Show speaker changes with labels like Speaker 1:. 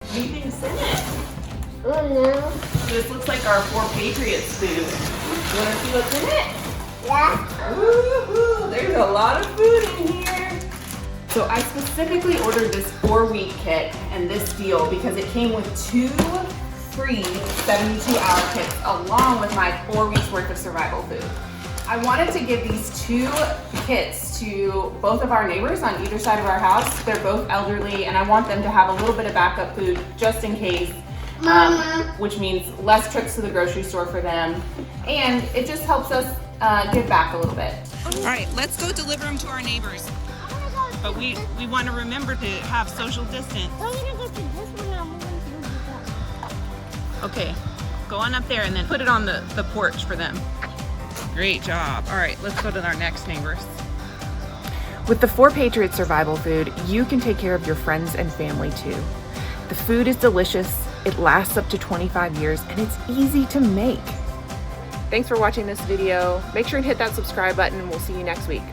Speaker 1: What do you think's in it?
Speaker 2: Oh no.
Speaker 1: This looks like our 4 Patriots food. You wanna see what's in it?
Speaker 2: Yeah.
Speaker 1: Woohoo! There's a lot of food in here. So I specifically ordered this 4-week kit and this deal because it came with 2 free 72-hour kits along with my 4 weeks worth of survival food. I wanted to give these 2 kits to both of our neighbors on either side of our house. They're both elderly and I want them to have a little bit of backup food just in case, which means less trips to the grocery store for them. And it just helps us give back a little bit. All right, let's go deliver them to our neighbors. But we want to remember to have social distance.
Speaker 2: We're gonna go to this one and I'm going to do that.
Speaker 1: Okay, go on up there and then put it on the porch for them. Great job. All right, let's go to our next neighbors. With the 4 Patriots survival food, you can take care of your friends and family too. The food is delicious, it lasts up to 25 years, and it's easy to make. Thanks for watching this video. Make sure and hit that subscribe button and we'll see you next week.